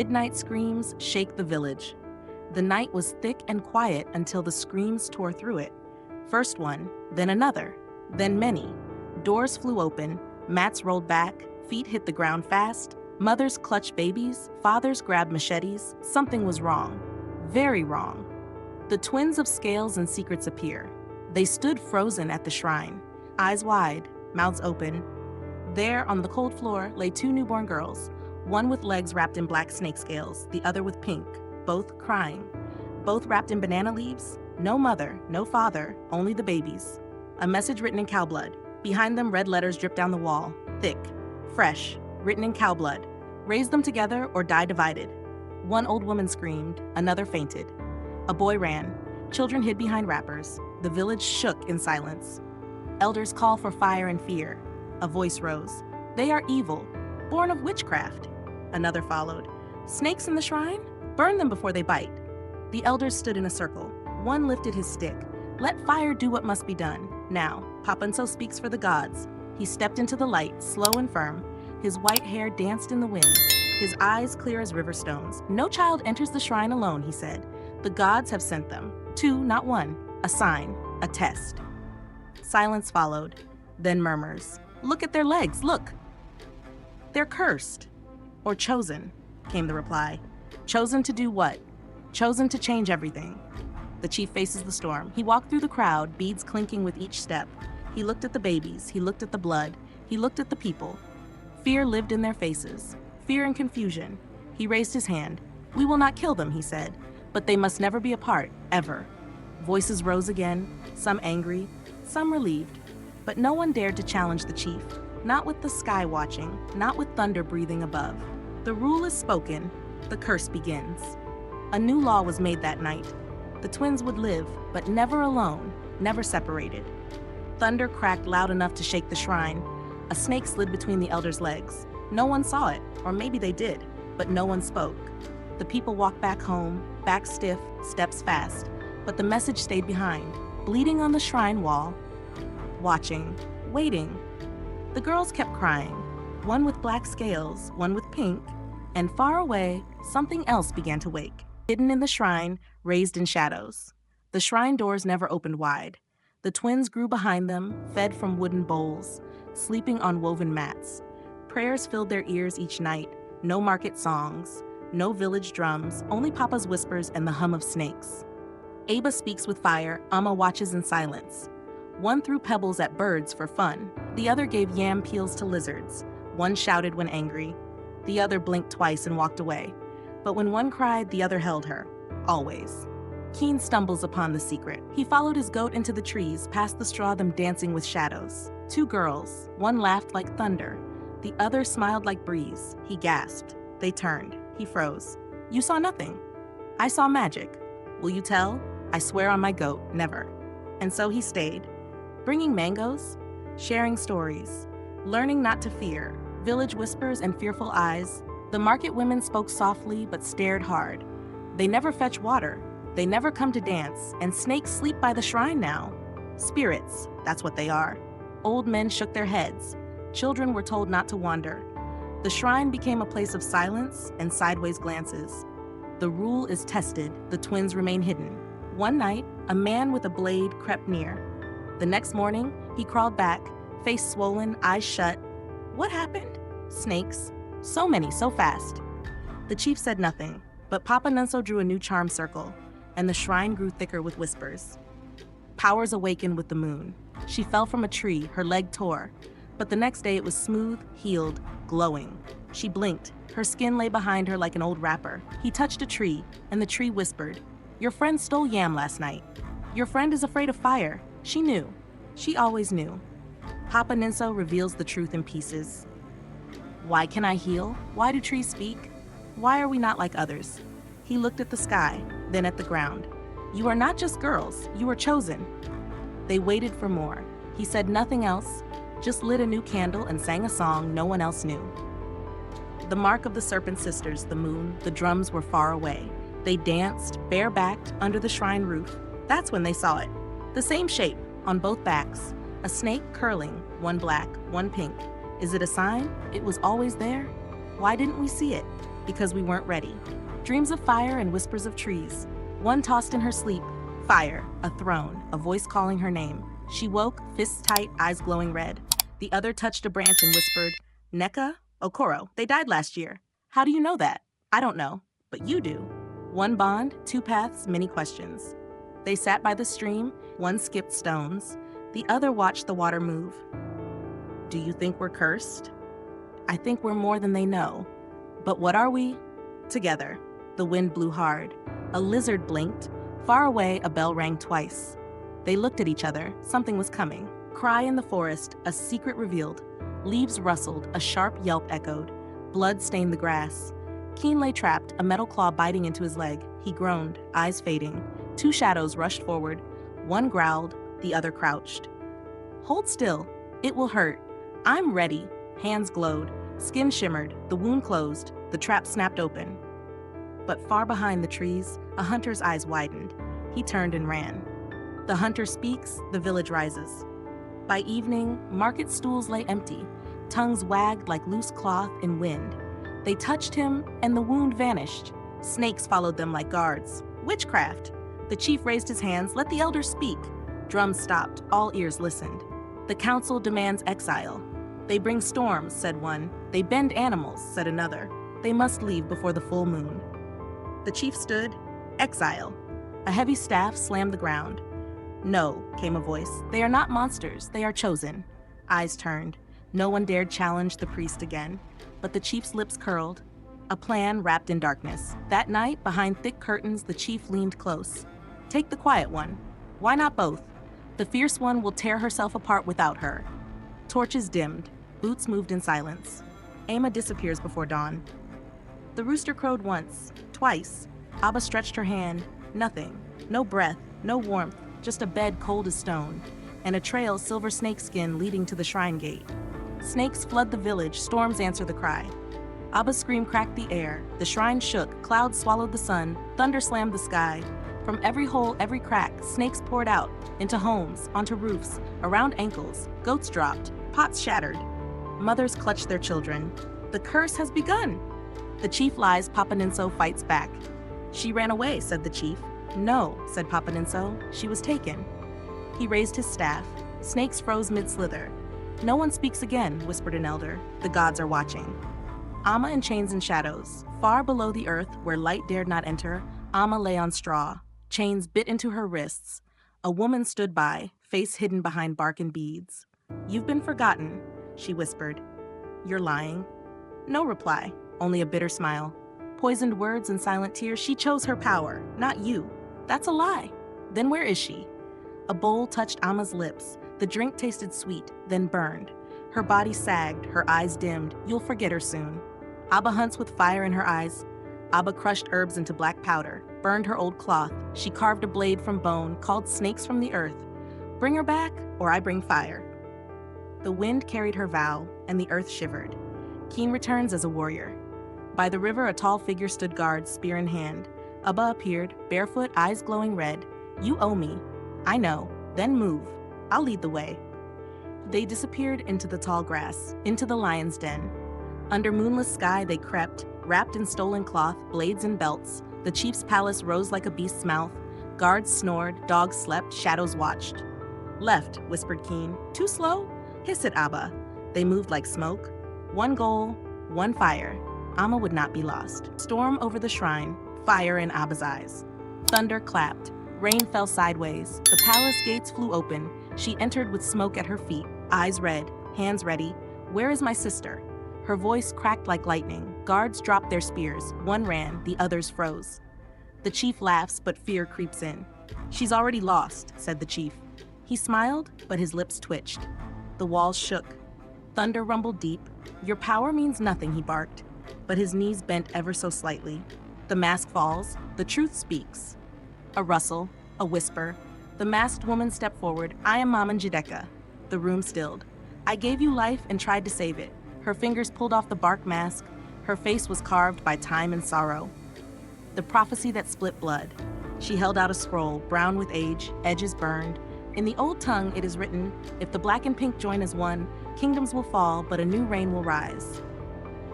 Midnight screams shake the village. The night was thick and quiet until the screams tore through it. First one, then another, then many. Doors flew open, mats rolled back, feet hit the ground fast. Mothers clutched babies, fathers grabbed machetes. Something was wrong. Very wrong. The twins of Scales and Secrets appear. They stood frozen at the shrine, eyes wide, mouths open. There, on the cold floor, lay two newborn girls, one with legs wrapped in black snake scales, the other with pink, both crying. Both wrapped in banana leaves. No mother, no father, only the babies. A message written in cow blood. Behind them, red letters dripped down the wall, thick, fresh, written in cow blood. Raise them together or die divided. One old woman screamed, another fainted. A boy ran. Children hid behind wrappers. The village shook in silence. Elders call for fire and fear. A voice rose. They are evil, born of witchcraft. Another followed. Snakes in the shrine? Burn them before they bite. The elders stood in a circle. One lifted his stick. Let fire do what must be done. Now, Papanso speaks for the gods. He stepped into the light, slow and firm. His white hair danced in the wind, his eyes clear as river stones. No child enters the shrine alone, he said. The gods have sent them. Two, not one. A sign, a test. Silence followed, then murmurs. Look at their legs, look. They're cursed. Or chosen, came the reply. Chosen to do what? Chosen to change everything. The chief faces the storm. He walked through the crowd, beads clinking with each step. He looked at the babies, he looked at the blood, he looked at the people. Fear lived in their faces, fear and confusion. He raised his hand. We will not kill them, he said, but they must never be apart, ever. Voices rose again, some angry, some relieved, but no one dared to challenge the chief, not with the sky watching, not with thunder breathing above. The rule is spoken, the curse begins. A new law was made that night. The twins would live, but never alone, never separated. Thunder cracked loud enough to shake the shrine. A snake slid between the elders' legs. No one saw it, or maybe they did, but no one spoke. The people walked back home, back stiff, steps fast, but the message stayed behind, bleeding on the shrine wall, watching, waiting. The girls kept crying, one with black scales, one with pink, and far away, something else began to wake, hidden in the shrine, raised in shadows. The shrine doors never opened wide. The twins grew behind them, fed from wooden bowls, sleeping on woven mats. Prayers filled their ears each night, no market songs, no village drums, only Papa's whispers and the hum of snakes. Aba speaks with fire, Amma watches in silence. One threw pebbles at birds for fun, the other gave yam peels to lizards. One shouted when angry, the other blinked twice and walked away. But when one cried, the other held her, always. Keen stumbles upon the secret. He followed his goat into the trees, past the straw, them dancing with shadows. Two girls, one laughed like thunder, the other smiled like breeze. He gasped. They turned. He froze. You saw nothing. I saw magic. Will you tell? I swear on my goat, never. And so he stayed, bringing mangoes, sharing stories, learning not to fear, village whispers and fearful eyes. The market women spoke softly but stared hard. They never fetch water. They never come to dance, and snakes sleep by the shrine now. Spirits, that's what they are. Old men shook their heads. Children were told not to wander. The shrine became a place of silence and sideways glances. The rule is tested, the twins remain hidden. One night, a man with a blade crept near. The next morning, he crawled back, face swollen, eyes shut. What happened? Snakes. So many, so fast. The chief said nothing, but Papa Nunso drew a new charm circle, and the shrine grew thicker with whispers. Powers awakened with the moon. She fell from a tree, her leg tore, but the next day it was smooth, healed, glowing. She blinked. Her skin lay behind her like an old wrapper. He touched a tree, and the tree whispered, Your friend stole yam last night. Your friend is afraid of fire. She knew. She always knew. Papa Ninso reveals the truth in pieces. Why can I heal? Why do trees speak? Why are we not like others? He looked at the sky, then at the ground. You are not just girls, you are chosen. They waited for more. He said nothing else, just lit a new candle and sang a song no one else knew. The mark of the serpent sisters, the moon, the drums were far away. They danced, bare-backed, under the shrine roof. That's when they saw it. The same shape, on both backs. A snake curling, one black, one pink. Is it a sign? It was always there? Why didn't we see it? Because we weren't ready. Dreams of fire and whispers of trees. One tossed in her sleep. Fire, a throne, a voice calling her name. She woke, fists tight, eyes glowing red. The other touched a branch and whispered, Neka? Okoro, they died last year. How do you know that? I don't know, but you do. One bond, two paths, many questions. They sat by the stream, one skipped stones. The other watched the water move. Do you think we're cursed? I think we're more than they know. But what are we? Together. The wind blew hard. A lizard blinked. Far away, a bell rang twice. They looked at each other. Something was coming. Cry in the forest, a secret revealed. Leaves rustled, a sharp yelp echoed. Blood stained the grass. Keen lay trapped, a metal claw biting into his leg. He groaned, eyes fading. Two shadows rushed forward. One growled, the other crouched. Hold still. It will hurt. I'm ready. Hands glowed. Skin shimmered. The wound closed. The trap snapped open. But far behind the trees, a hunter's eyes widened. He turned and ran. The hunter speaks, the village rises. By evening, market stools lay empty. Tongues wagged like loose cloth in wind. They touched him, and the wound vanished. Snakes followed them like guards. Witchcraft! The chief raised his hands, let the elders speak. Drums stopped, all ears listened. The council demands exile. They bring storms, said one. They bend animals, said another. They must leave before the full moon. The chief stood. Exile. A heavy staff slammed the ground. No, came a voice. They are not monsters, they are chosen. Eyes turned. No one dared challenge the priest again. But the chief's lips curled. A plan wrapped in darkness. That night, behind thick curtains, the chief leaned close. Take the quiet one. Why not both? The fierce one will tear herself apart without her. Torches dimmed. Boots moved in silence. Ama disappears before dawn. The rooster crowed once, twice. Abba stretched her hand. Nothing. No breath, no warmth, just a bed cold as stone, and a trail silver snakeskin leading to the shrine gate. Snakes flood the village, storms answer the cry. Abba's scream cracked the air, the shrine shook, clouds swallowed the sun, thunder slammed the sky. From every hole, every crack, snakes poured out, into homes, onto roofs, around ankles, goats dropped, pots shattered. Mothers clutched their children. The curse has begun! The chief lies, Papa Ninso fights back. She ran away, said the chief. No, said Papa Ninso, she was taken. He raised his staff. Snakes froze mid-slither. No one speaks again, whispered an elder. The gods are watching. Amma in chains and shadows. Far below the earth, where light dared not enter, Amma lay on straw. Chains bit into her wrists. A woman stood by, face hidden behind bark and beads. You've been forgotten, she whispered. You're lying. No reply, only a bitter smile. Poisoned words and silent tears, she chose her power, not you. That's a lie. Then where is she? A bowl touched Amma's lips. The drink tasted sweet, then burned. Her body sagged, her eyes dimmed. You'll forget her soon. Abba hunts with fire in her eyes. Abba crushed herbs into black powder, burned her old cloth. She carved a blade from bone, called snakes from the earth. Bring her back, or I bring fire. The wind carried her vow, and the earth shivered. Keen returns as a warrior. By the river, a tall figure stood guard, spear in hand. Abba appeared, barefoot, eyes glowing red. You owe me. I know. Then move. I'll lead the way. They disappeared into the tall grass, into the lion's den. Under moonless sky they crept, wrapped in stolen cloth, blades and belts. The chief's palace rose like a beast's mouth. Guards snored, dogs slept, shadows watched. Left, whispered Keen. Too slow? Hiss it, Abba. They moved like smoke. One goal, one fire. Amma would not be lost. Storm over the shrine, fire in Abba's eyes. Thunder clapped. Rain fell sideways. The palace gates flew open. She entered with smoke at her feet, eyes red, hands ready. Where is my sister? Her voice cracked like lightning. Guards dropped their spears. One ran, the others froze. The chief laughs, but fear creeps in. She's already lost, said the chief. He smiled, but his lips twitched. The walls shook. Thunder rumbled deep. Your power means nothing, he barked. But his knees bent ever so slightly. The mask falls. The truth speaks. A rustle, a whisper. The masked woman stepped forward. I am Maman Jideka. The room stilled. I gave you life and tried to save it. Her fingers pulled off the bark mask. Her face was carved by time and sorrow. The prophecy that split blood. She held out a scroll, brown with age, edges burned. In the old tongue it is written, if the black and pink join as one, kingdoms will fall, but a new reign will rise.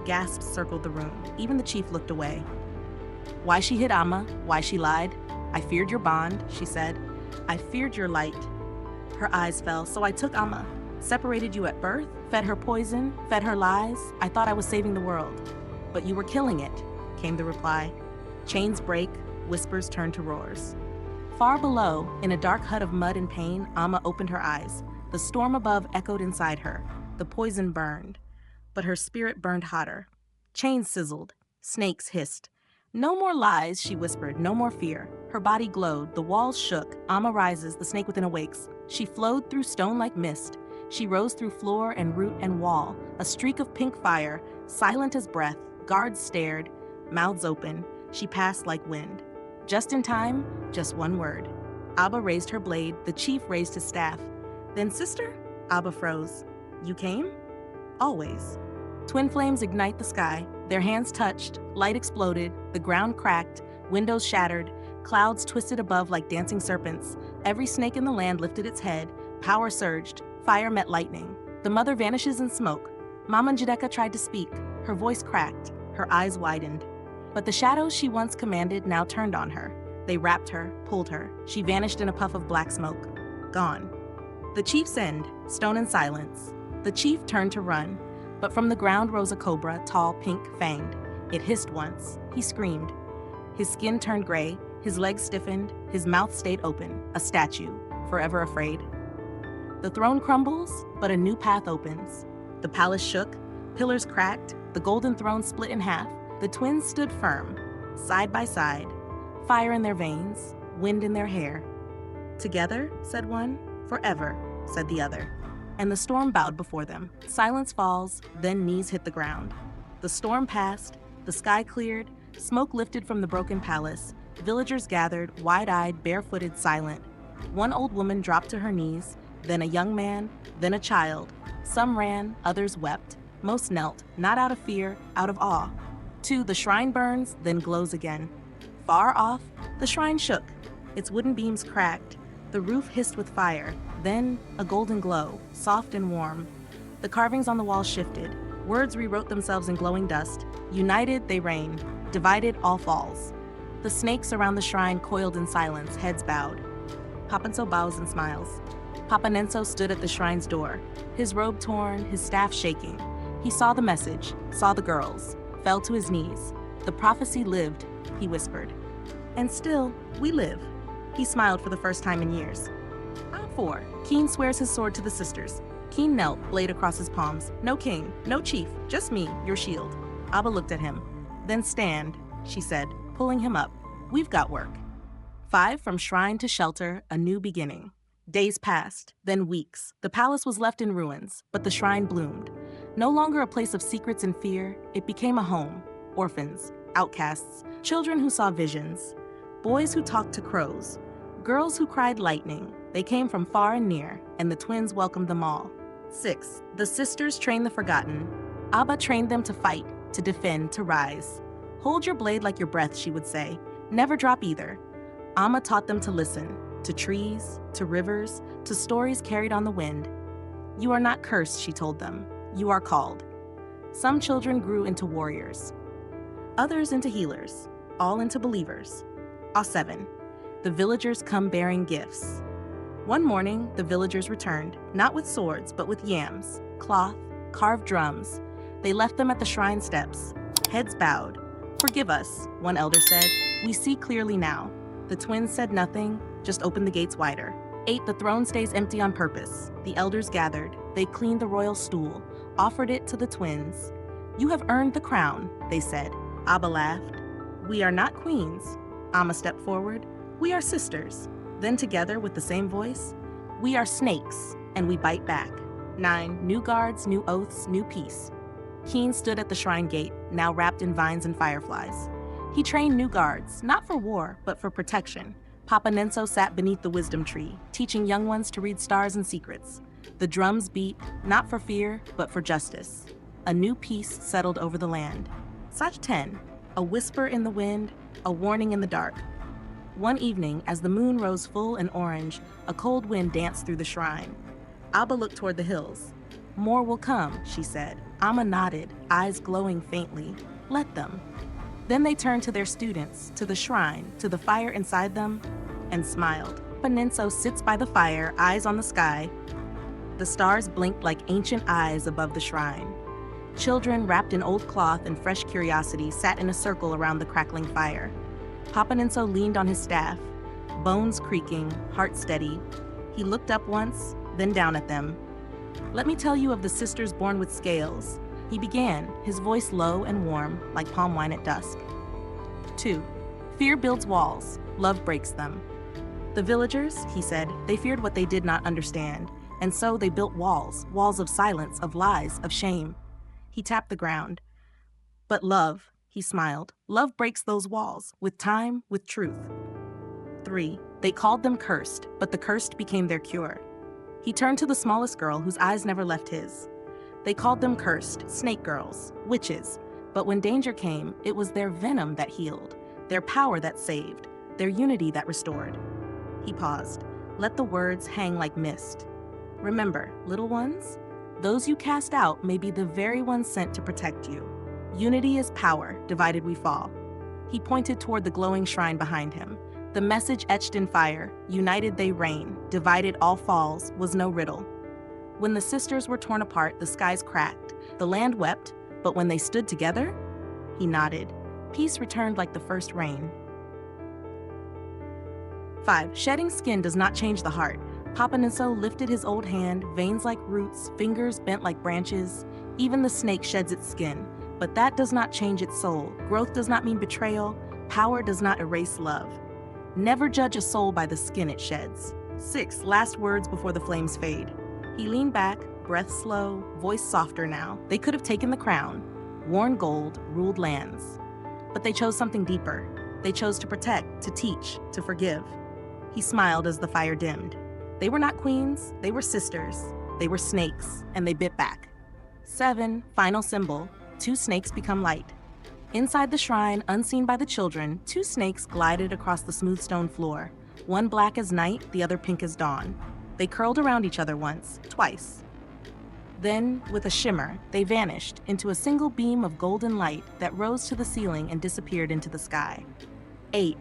Gasps circled the room. Even the chief looked away. Why she hid Amma, why she lied. I feared your bond, she said. I feared your light. Her eyes fell. So I took Amma, separated you at birth, fed her poison, fed her lies. I thought I was saving the world. But you were killing it, came the reply. Chains break, whispers turn to roars. Far below, in a dark hut of mud and pain, Amma opened her eyes. The storm above echoed inside her. The poison burned. But her spirit burned hotter. Chains sizzled. Snakes hissed. No more lies, she whispered, no more fear. Her body glowed, the walls shook. Amma rises, the snake within awakes. She flowed through stone like mist. She rose through floor and root and wall. A streak of pink fire, silent as breath. Guards stared, mouths open. She passed like wind. Just in time, just one word. Abba raised her blade, the chief raised his staff. Then, sister? Abba froze. You came? Always. Twin flames ignite the sky. Their hands touched, light exploded, the ground cracked, windows shattered, clouds twisted above like dancing serpents. Every snake in the land lifted its head, power surged, fire met lightning. The mother vanishes in smoke. Mama Njideka tried to speak. Her voice cracked, her eyes widened. But the shadows she once commanded now turned on her. They wrapped her, pulled her. She vanished in a puff of black smoke. Gone. The chief's end, stone in silence. The chief turned to run. But from the ground rose a cobra, tall, pink-fanged. It hissed once. He screamed. His skin turned gray, his legs stiffened, his mouth stayed open, a statue, forever afraid. The throne crumbles, but a new path opens. The palace shook, pillars cracked, the golden throne split in half. The twins stood firm, side by side, fire in their veins, wind in their hair. Together, said one, forever, said the other. And the storm bowed before them. Silence falls, then knees hit the ground. The storm passed, the sky cleared, smoke lifted from the broken palace. Villagers gathered, wide-eyed, barefooted, silent. One old woman dropped to her knees, then a young man, then a child. Some ran, others wept. Most knelt, not out of fear, out of awe. 2, the shrine burns, then glows again. Far off, the shrine shook. Its wooden beams cracked. The roof hissed with fire. Then, a golden glow, soft and warm. The carvings on the wall shifted. Words rewrote themselves in glowing dust. United, they reign. Divided, all falls. The snakes around the shrine coiled in silence, heads bowed. Papanso bows and smiles. Papanenso stood at the shrine's door, his robe torn, his staff shaking. He saw the message, saw the girls, fell to his knees. The prophecy lived, he whispered. And still, we live. He smiled for the first time in years. 4. Keen swears his sword to the sisters. Keen knelt, blade across his palms. No king, no chief, just me, your shield. Abba looked at him. Then stand, she said, pulling him up. We've got work. 5. From shrine to shelter, a new beginning. Days passed, then weeks. The palace was left in ruins, but the shrine bloomed. No longer a place of secrets and fear, it became a home. Orphans, outcasts, children who saw visions, boys who talked to crows, girls who cried lightning. They came from far and near, and the twins welcomed them all. 6. The sisters trained the forgotten. Abba trained them to fight, to defend, to rise. Hold your blade like your breath, she would say. Never drop either. Amma taught them to listen, to trees, to rivers, to stories carried on the wind. You are not cursed, she told them. You are called. Some children grew into warriors, others into healers, all into believers. 7. The villagers come bearing gifts. One morning, the villagers returned, not with swords, but with yams, cloth, carved drums. They left them at the shrine steps, heads bowed. Forgive us, one elder said. We see clearly now. The twins said nothing, just opened the gates wider. 8. The throne stays empty on purpose. The elders gathered. They cleaned the royal stool, offered it to the twins. You have earned the crown, they said. Abba laughed. We are not queens. Amma stepped forward. We are sisters. Then together with the same voice, we are snakes, and we bite back. 9. New guards, new oaths, new peace. Keen stood at the shrine gate, now wrapped in vines and fireflies. He trained new guards, not for war, but for protection. Papanenso sat beneath the wisdom tree, teaching young ones to read stars and secrets. The drums beat, not for fear, but for justice. A new peace settled over the land. Sach 10. A whisper in the wind, a warning in the dark. One evening, as the moon rose full and orange, a cold wind danced through the shrine. Abba looked toward the hills. More will come, she said. Amma nodded, eyes glowing faintly. Let them. Then they turned to their students, to the shrine, to the fire inside them, and smiled. Paninso sits by the fire, eyes on the sky. The stars blinked like ancient eyes above the shrine. Children, wrapped in old cloth and fresh curiosity, sat in a circle around the crackling fire. Papaninso leaned on his staff, bones creaking, heart steady. He looked up once, then down at them. Let me tell you of the sisters born with scales. He began, his voice low and warm, like palm wine at dusk. 2. Fear builds walls, love breaks them. The villagers, he said, they feared what they did not understand, and so they built walls, walls of silence, of lies, of shame. He tapped the ground. But love, he smiled, love breaks those walls, with time, with truth. 3. They called them cursed, but the cursed became their cure. He turned to the smallest girl whose eyes never left his. They called them cursed, snake girls, witches, but when danger came, it was their venom that healed, their power that saved, their unity that restored. He paused. Let the words hang like mist. Remember, little ones, those you cast out may be the very ones sent to protect you. Unity is power, divided we fall. He pointed toward the glowing shrine behind him. The message etched in fire, united they reign, divided all falls, was no riddle. When the sisters were torn apart, the skies cracked, the land wept, but when they stood together, he nodded. Peace returned like the first rain. 5. Shedding skin does not change the heart. Papaninso lifted his old hand, veins like roots, fingers bent like branches. Even the snake sheds its skin, but that does not change its soul. Growth does not mean betrayal. Power does not erase love. Never judge a soul by the skin it sheds. 6. Last words before the flames fade. He leaned back, breath slow, voice softer now. They could have taken the crown, worn gold, ruled lands. But they chose something deeper. They chose to protect, to teach, to forgive. He smiled as the fire dimmed. They were not queens, they were sisters. They were snakes, and they bit back. 7. Final symbol. 2 snakes become light. Inside the shrine, unseen by the children, 2 snakes glided across the smooth stone floor. One black as night, the other pink as dawn. They curled around each other once, twice. Then, with a shimmer, they vanished into a single beam of golden light that rose to the ceiling and disappeared into the sky. 8.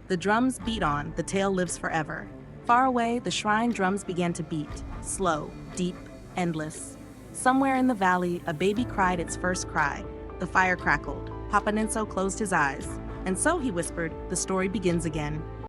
The drums beat on, the tale lives forever. Far away, the shrine drums began to beat, slow, deep, endless. Somewhere in the valley, a baby cried its first cry. The fire crackled. Papaninso closed his eyes. And so, he whispered, the story begins again.